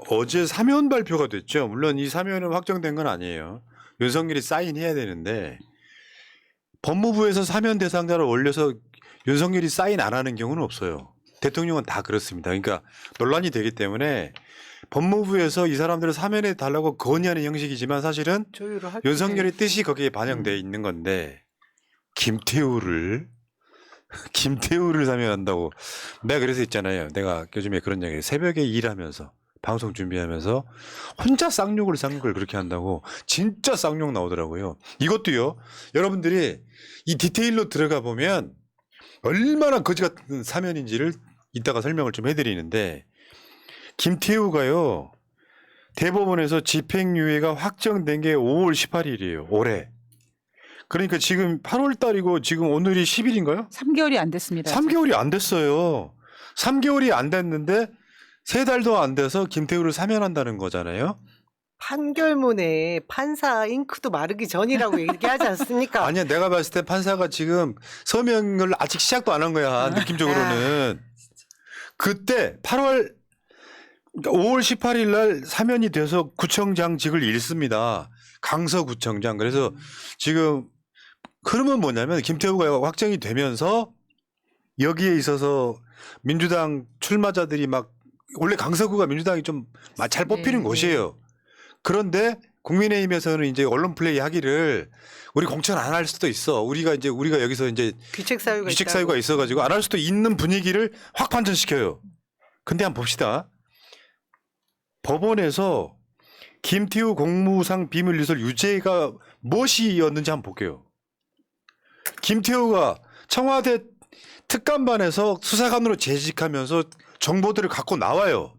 어제 사면 발표가 됐죠. 물론 이 사면은 확정된 건 아니에요. 윤석열이 사인해야 되는데 법무부에서 사면 대상자를 올려서 윤석열이 사인 안 하는 경우는 없어요. 대통령은 다 그렇습니다. 그러니까 논란이 되기 때문에 법무부에서 이 사람들을 사면해 달라고 건의하는 형식이지만 사실은 조율을 할 윤석열의 뜻이 거기에 반영되어 있는 건데 김태우를 사면한다고 내가 그래서 있잖아요. 내가 요즘에 그런 얘기 새벽에 일하면서 방송 준비하면서 혼자 쌍욕을 쌍걸 그렇게 한다고 진짜 쌍욕 나오더라고요. 이것도요. 여러분들이 이 디테일로 들어가 보면 얼마나 거지 같은 사면인지를 이따가 설명을 좀 해드리는데 김태우가요. 대법원에서 집행유예가 확정된 게 5월 18일이에요. 올해. 그러니까 지금 8월 달이고 지금 오늘이 10일인가요? 3개월이 안 됐습니다. 3개월이 안 됐어요. 3개월이 안 됐는데 3달도 안 돼서 김태우를 사면한다는 거잖아요. 판결문에 판사 잉크도 마르기 전이라고 얘기하지 않습니까? 아니야, 내가 봤을 때 판사가 지금 서명을 아직 시작도 안 한 거야. 느낌적으로는. 그때 5월 18일 날 사면이 돼서 구청장직을 잃습니다. 강서구청장. 그래서 지금 흐름은 뭐냐면 김태우가 확정이 되면서 여기에 있어서 민주당 출마자들이 막 원래 강서구가 민주당이 좀 잘 뽑히는 네, 곳이에요. 그런데 국민의힘에서는 이제 언론 플레이 하기를 우리 공천 안 할 수도 있어. 우리가 여기서 이제 귀책 사유가 규칙 있다고. 사유가 있어가지고 안 할 수도 있는 분위기를 확 반전시켜요. 근데 한번 봅시다. 법원에서 김태우 공무상 비밀누설 유죄가 무엇이었는지 한번 볼게요. 김태우가 청와대 특감반에서 수사관으로 재직하면서 정보들을 갖고 나와요.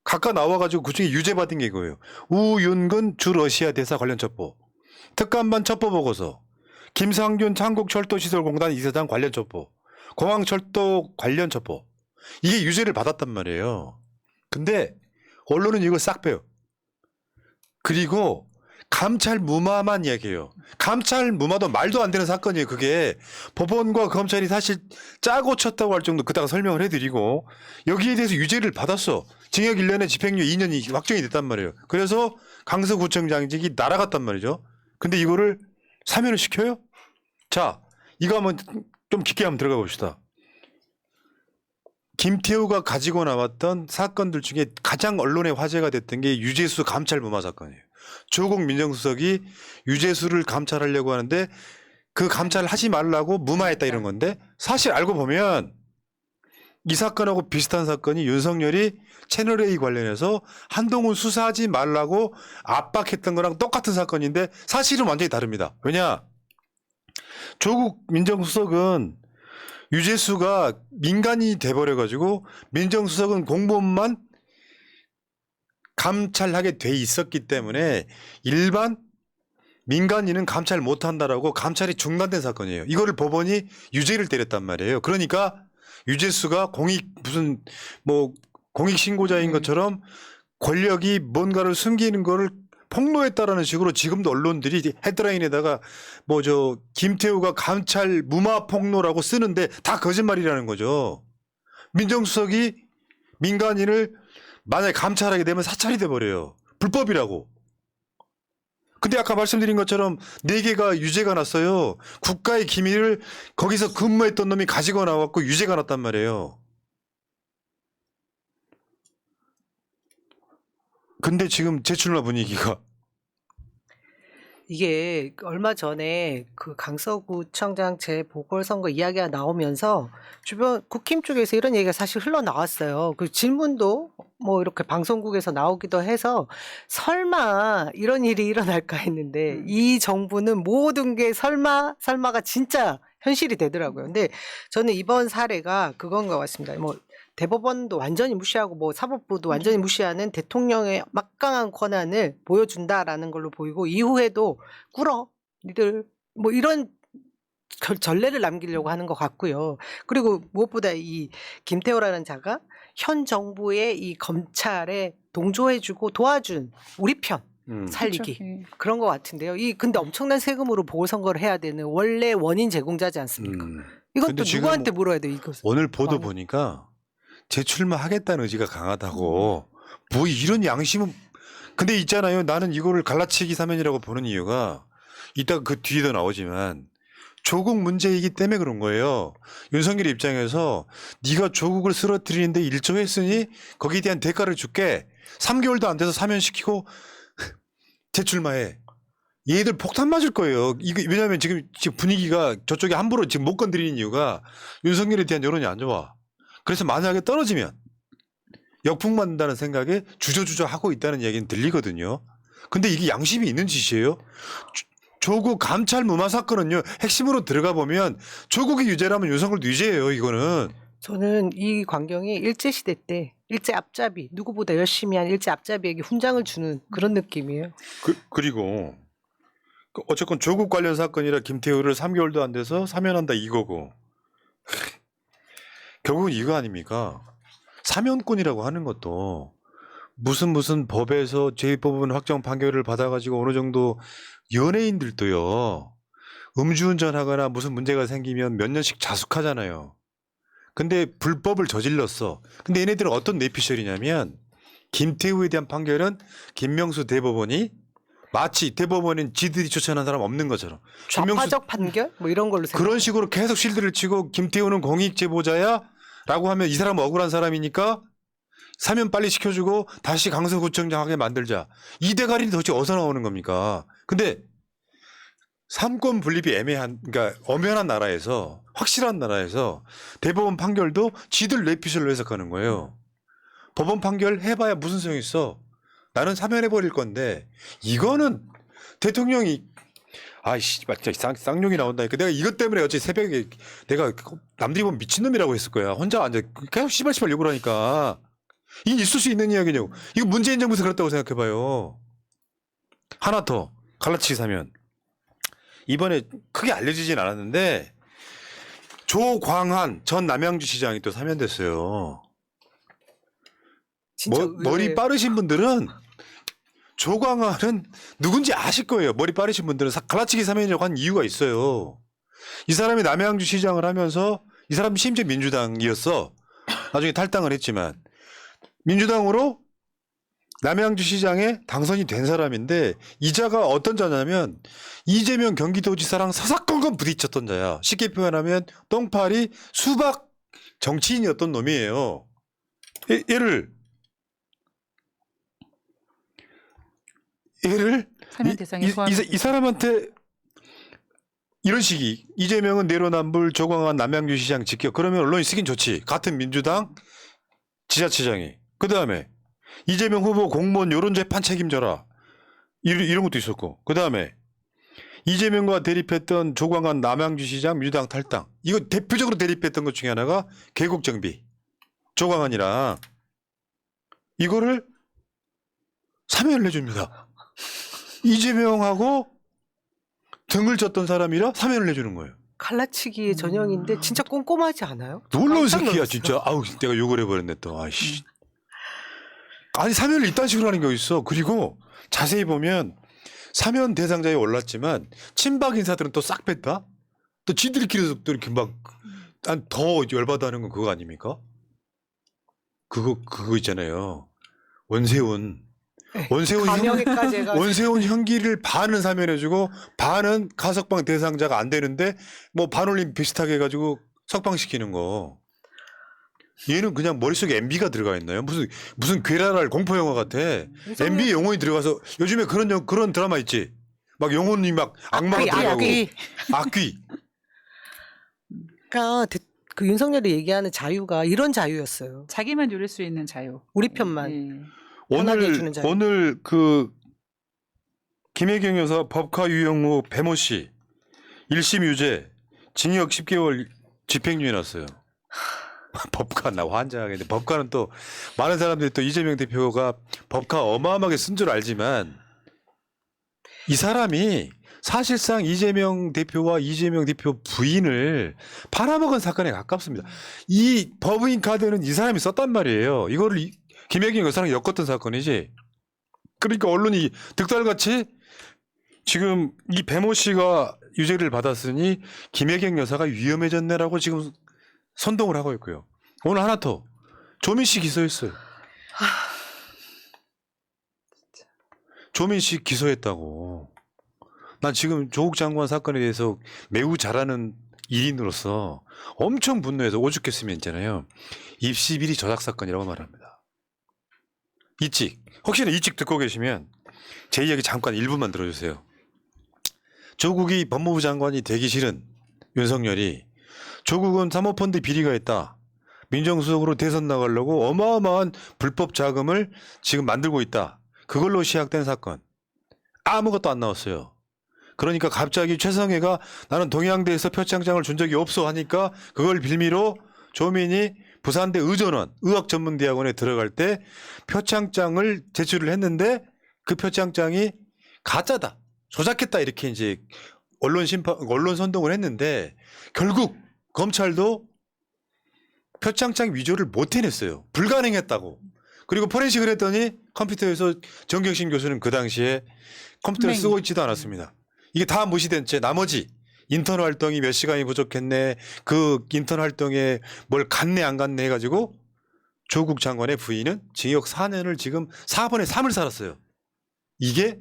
각각 나와가지고 그중에 유죄받은 게 이거예요. 우윤근 주 러시아 대사 관련 첩보, 특감반 첩보 보고서, 김상균 한국철도시설공단 이사장 관련 첩보, 공항철도 관련 첩보. 이게 유죄를 받았단 말이에요. 근데 언론은 이걸 싹 빼요. 그리고 감찰 무마만 이야기해요. 감찰 무마도 말도 안 되는 사건이에요. 그게 법원과 검찰이 사실 짜고 쳤다고 할 정도 그다가 설명을 해드리고 여기에 대해서 유죄를 받았어. 징역 1년에 집행유예 2년이 확정이 됐단 말이에요. 그래서 강서구청장직이 날아갔단 말이죠. 근데 이거를 사면을 시켜요? 자, 이거 한번 좀 깊게 한번 들어가 봅시다. 김태우가 가지고 나왔던 사건들 중에 가장 언론에 화제가 됐던 게 유재수 감찰 무마 사건이에요. 조국 민정수석이 유재수를 감찰하려고 하는데 그 감찰을 하지 말라고 무마했다 이런 건데 사실 알고 보면 이 사건하고 비슷한 사건이 윤석열이 채널A 관련해서 한동훈 수사하지 말라고 압박했던 거랑 똑같은 사건인데 사실은 완전히 다릅니다. 왜냐? 조국 민정수석은 유재수가 민간인이 돼버려가지고 민정수석은 공무원만 감찰하게 돼 있었기 때문에 일반 민간인은 감찰 못한다라고 감찰이 중단된 사건이에요. 이거를 법원이 유죄를 때렸단 말이에요. 그러니까 유재수가 공익신고자인 것처럼 권력이 뭔가를 숨기는 거를 폭로했다라는 식으로 지금도 언론들이 헤드라인에다가 김태우가 감찰 무마 폭로라고 쓰는데 다 거짓말이라는 거죠. 민정수석이 민간인을 만약에 감찰하게 되면 사찰이 돼버려요. 불법이라고. 근데 아까 말씀드린 것처럼 4개가 유죄가 났어요. 국가의 기밀을 거기서 근무했던 놈이 가지고 나왔고 유죄가 났단 말이에요. 근데 지금 재출마 분위기가 이게 얼마 전에 그 강서구청장 재보궐선거 이야기가 나오면서 주변 국힘 쪽에서 이런 얘기가 사실 흘러나왔어요. 그 질문도 뭐 이렇게 방송국에서 나오기도 해서 설마 이런 일이 일어날까 했는데 이 정부는 모든 게 설마가 진짜 현실이 되더라고요. 근데 저는 이번 사례가 그건 것 같습니다. 뭐 대법원도 완전히 무시하고 뭐 사법부도 완전히 무시하는 대통령의 막강한 권한을 보여준다라는 걸로 보이고 이후에도 꿇어 니들 뭐 이런 전례를 남기려고 하는 것 같고요. 그리고 무엇보다 이 김태호라는 자가 현 정부의 이 검찰에 동조해주고 도와준 우리 편 살리기 그렇죠. 예. 그런 것 같은데요. 근데 엄청난 세금으로 보궐선거를 해야 되는 원래 원인 제공자지 않습니까? 이것도 근데 지금 누구한테 물어야 돼요? 이것은. 오늘 보도 왕. 보니까 재출마하겠다는 의지가 강하다고 뭐 이런 양심은. 근데 있잖아요. 나는 이거를 갈라치기 사면이라고 보는 이유가 이따 그 뒤에도 나오지만 조국 문제이기 때문에 그런 거예요. 윤석열 입장에서 네가 조국을 쓰러뜨리는데 일조했으니 거기에 대한 대가를 줄게. 3개월도 안 돼서 사면시키고 재출마해. 얘들 폭탄 맞을 거예요. 이거 왜냐하면 지금 분위기가 저쪽에 함부로 지금 못 건드리는 이유가 윤석열에 대한 여론이 안 좋아. 그래서 만약에 떨어지면 역풍 맞는다는 생각에 주저주저 하고 있다는 얘기는 들리거든요. 근데 이게 양심이 있는 짓이에요. 조국 감찰 무마 사건은요. 핵심으로 들어가 보면 조국이 유죄라면 윤석열도 유죄예요. 이거는. 저는 이 광경이 일제시대 때 일제 앞잡이 누구보다 열심히 한 일제 앞잡이에게 훈장을 주는 그런 느낌이에요. 그리고 어쨌건 조국 관련 사건이라 김태우를 3개월도 안 돼서 사면한다 이거고. 결국은 이거 아닙니까? 사면권이라고 하는 것도 무슨 법에서 제2법원 확정 판결을 받아가지고 어느 정도 연예인들도요. 음주운전하거나 무슨 문제가 생기면 몇 년씩 자숙하잖아요. 근데 불법을 저질렀어. 근데 얘네들은 어떤 뇌피셜이냐면 김태우에 대한 판결은 김명수 대법원이 마치 대법원은 지들이 추천한 사람 없는 것처럼 좌파적 판결? 뭐 이런 걸로 생각. 그런 식으로 계속 실드를 치고 김태우는 공익 제보자야 라고 하면 이 사람은 억울한 사람이니까 사면 빨리 시켜주고 다시 강서구청장 하게 만들자. 이 대가리는 도대체 어디서 나오는 겁니까? 근데 삼권 분립이 애매한, 그러니까 엄연한 나라에서, 확실한 나라에서 대법원 판결도 지들 뇌피셜로 해석하는 거예요. 법원 판결 해봐야 무슨 소용이 있어? 나는 사면해버릴 건데 이거는 대통령이 아이씨 진짜 쌍욕이 나온다니까. 내가 이것 때문에 어제 새벽에 내가 남들이 보면 미친놈이라고 했을 거야. 혼자 앉아 계속 씨발씨발 욕을 하니까. 이게 있을 수 있는 이야기냐고. 이거 문재인 정부에서 그랬다고 생각해봐요. 하나 더 갈라치기 사면 이번에 크게 알려지진 않았는데 조광한 전 남양주시장이 또 사면됐어요. 진짜 머리 의외예요. 빠르신 분들은 조광한은 누군지 아실 거예요. 머리 빠르신 분들은 갈라치기 사면이라고 한 이유가 있어요. 이 사람이 남양주시장을 하면서 이 사람이 심지어 민주당이었어. 나중에 탈당을 했지만 민주당으로 남양주시장에 당선이 된 사람인데 이 자가 어떤 자냐면 이재명 경기도지사랑 사사건건 부딪혔던 자야. 쉽게 표현하면 똥파리 수박 정치인이었던 놈이에요. 얘를 사면 대상에 포함. 이 사람한테 이런 식이 이재명은 내로남불 조광한 남양주시장 직격. 그러면 언론이 쓰긴 좋지. 같은 민주당 지자체장이. 그다음에 이재명 후보 공무원 여론재판 책임져라. 이런 것도 있었고. 그다음에 이재명과 대립했던 조광한 남양주시장 민주당 탈당. 이거 대표적으로 대립했던 것 중에 하나가 계곡정비. 조광한이랑 이거를 사면을 해줍니다. 이재명하고 등을 졌던 사람이라 사면을 해주는 거예요. 갈라치기의 전형인데 진짜 꼼꼼하지 않아요? 놀라운 깜짝 새끼야 놀랐어요. 진짜. 아우 내가 욕을 해버렸네 또. 아이씨. 아니 사면을 이딴 식으로 하는 게 어딨어. 그리고 자세히 보면 사면 대상자에 올랐지만 친박 인사들은 또 싹 뺐다. 또 지들끼리도 또 이렇게 막 더 열받아 하는 건 그거 아닙니까? 그거 있잖아요. 원세훈 감형에까지 해가지고 원세훈 형기를 반은 사면해주고 반은 가석방 대상자가 안 되는데 뭐 반올림 비슷하게 해가지고 석방시키는 거. 얘는 그냥 머릿속에 MB가 들어가 있나요? 무슨 괴랄할 공포 영화 같아. MB 영혼이 들어가서 요즘에 그런 드라마 있지. 막 영혼이 막 악마가 들어가고 악귀. 그러니까 그 윤석열이 얘기하는 자유가 이런 자유였어요. 자기만 누릴 수 있는 자유. 우리 편만. 예. 편하게 해주는 자유. 오늘 그 김혜경 여사 법카 유형 후 배모 씨 1심 유죄 징역 10개월 집행유예 났어요. 법카 나 환장하겠네. 법카는 또 많은 사람들이 또 이재명 대표가 법카 어마어마하게 쓴 줄 알지만 이 사람이 사실상 이재명 대표와 이재명 대표 부인을 팔아먹은 사건에 가깝습니다. 이 법인 카드는 이 사람이 썼단 말이에요. 이거를 김혜경 여사랑 엮었던 사건이지. 그러니까 언론이 득달같이 지금 이 배모 씨가 유죄를 받았으니 김혜경 여사가 위험해졌네라고 지금 선동을 하고 있고요. 오늘 하나 더 조민 씨 기소했어요. 조민 씨 기소했다고. 난 지금 조국 장관 사건에 대해서 매우 잘 아는 일인으로서 엄청 분노해서 오죽했으면 있잖아요. 입시 비리 조작 사건이라고 말합니다. 이찍. 혹시나 이찍 듣고 계시면 제 이야기 잠깐 일부만 들어주세요. 조국이 법무부 장관이 되기 싫은 윤석열이 조국은 사모펀드 비리가 있다. 민정수석으로 대선 나가려고 어마어마한 불법 자금을 지금 만들고 있다. 그걸로 시작된 사건. 아무것도 안 나왔어요. 그러니까 갑자기 최성해가 나는 동양대에서 표창장을 준 적이 없어 하니까 그걸 빌미로 조민이 부산대 의전원 의학전문대학원에 들어갈 때 표창장을 제출을 했는데 그 표창장이 가짜다. 조작했다. 이렇게 이제 언론 선동을 했는데 결국 검찰도 표창장 위조를 못 해냈어요. 불가능했다고. 그리고 포렌식을 했더니 컴퓨터에서 정경심 교수는 그 당시에 컴퓨터를 쓰고 있지도 않았습니다. 이게 다 무시된 채 나머지 인턴 활동이 몇 시간이 부족했네. 그 인턴 활동에 뭘 갔네 안 갔네 해가지고 조국 장관의 부인은 징역 4년을 지금 4분의 3을 살았어요. 이게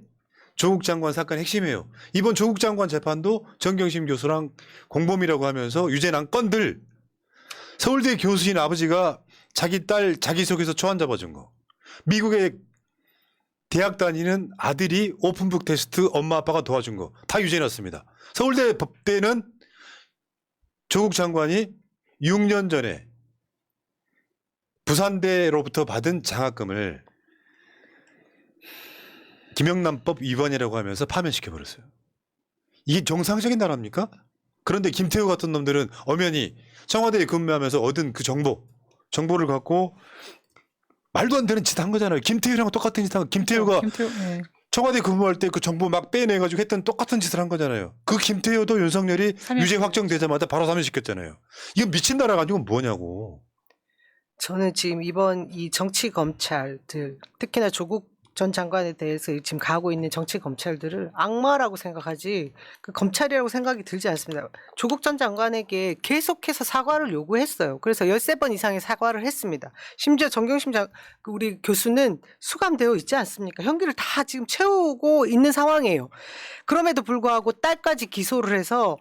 조국 장관 사건의 핵심이에요. 이번 조국 장관 재판도 정경심 교수랑 공범이라고 하면서 유죄 난 건들 서울대 교수인 아버지가 자기 딸 자기소개서 초안 잡아준 거. 미국의 대학 다니는 아들이 오픈북 테스트 엄마 아빠가 도와준 거. 다 유죄 났습니다. 서울대 법대는 조국 장관이 6년 전에 부산대로부터 받은 장학금을 김영란법 위반이라고 하면서 파면시켜버렸어요. 이게 정상적인 나라입니까? 그런데 김태우 같은 놈들은 엄연히 청와대에 근무하면서 얻은 그 정보를 갖고 말도 안 되는 짓 한 거잖아요. 김태우랑 똑같은 짓 한 거. 김태우가 네. 청와대 근무할 때 그 정보 막 빼내가지고 했던 똑같은 짓을 한 거잖아요. 그 김태우도 윤석열이 유죄 확정되자마자 바로 사면시켰잖아요. 이거 미친 나라 가지고 뭐냐고. 저는 지금 이번 이 정치 검찰들 특히나 조국 전 장관에 대해서 지금 가고 있는 정치 검찰들을 악마라고 생각하지 그 검찰이라고 생각이 들지 않습니다. 조국 전 장관에게 계속해서 사과를 요구했어요. 그래서 13번 이상의 사과를 했습니다. 심지어 정경심 우리 교수는 수감되어 있지 않습니까? 형기를 다 지금 채우고 있는 상황이에요. 그럼에도 불구하고 딸까지 기소를 해서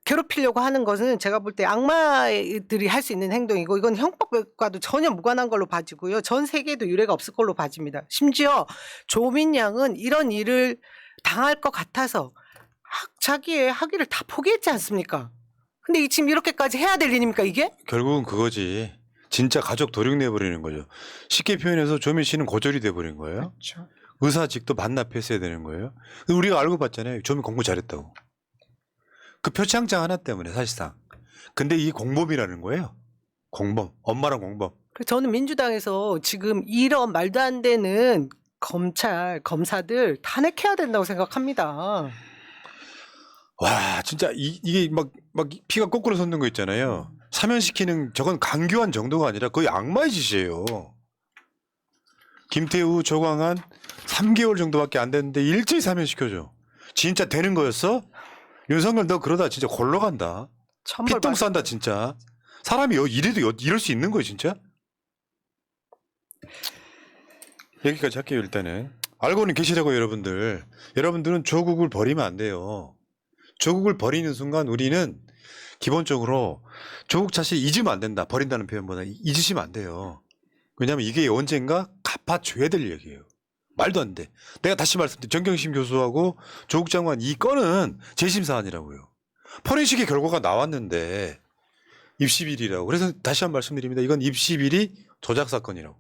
괴롭히려고 하는 것은 제가 볼 때 악마들이 할 수 있는 행동이고 이건 형법과도 전혀 무관한 걸로 봐지고요. 전 세계에도 유례가 없을 걸로 봐집니다. 심지어 조민 양은 이런 일을 당할 것 같아서 자기의 학위를 다 포기했지 않습니까? 근데 지금 이렇게까지 해야 될 일입니까 이게? 결국은 그거지. 진짜 가족 도륙내버리는 거죠. 쉽게 표현해서 조민 씨는 고졸이 돼버린 거예요. 그렇죠. 의사직도 반납했어야 되는 거예요. 우리가 알고 봤잖아요. 조민 공부 잘했다고. 그 표창장 하나 때문에 사실상. 근데 이게 공범이라는 거예요. 공범. 엄마랑 공범. 저는 민주당에서 지금 이런 말도 안 되는 검사들 탄핵해야 된다고 생각합니다. 와 진짜 이게 막 피가 거꾸로 솟는 거 있잖아요. 사면시키는 저건 강교한 정도가 아니라 거의 악마의 짓이에요. 김태우, 조광한 3개월 정도밖에 안 됐는데 일제히 사면시켜줘. 진짜 되는 거였어? 윤석열 너 그러다 진짜 골로 간다. 피똥 싼다 진짜. 사람이 이럴 수 있는 거예요 진짜? 여기까지 할게요 일단은. 알고는 계시라고요 여러분들. 여러분들은 조국을 버리면 안 돼요. 조국을 버리는 순간 우리는 기본적으로 조국 자신 잊으면 안 된다. 버린다는 표현보다 잊으시면 안 돼요. 왜냐하면 이게 언젠가 갚아줘야 될 얘기예요. 말도 안 돼. 내가 다시 말씀드린 정경심 교수하고 조국 장관 이 건은 재심 사안이라고요. 포렌식의 결과가 나왔는데 입시 비리라고. 그래서 다시 한 번 말씀드립니다. 이건 입시 비리 조작 사건이라고.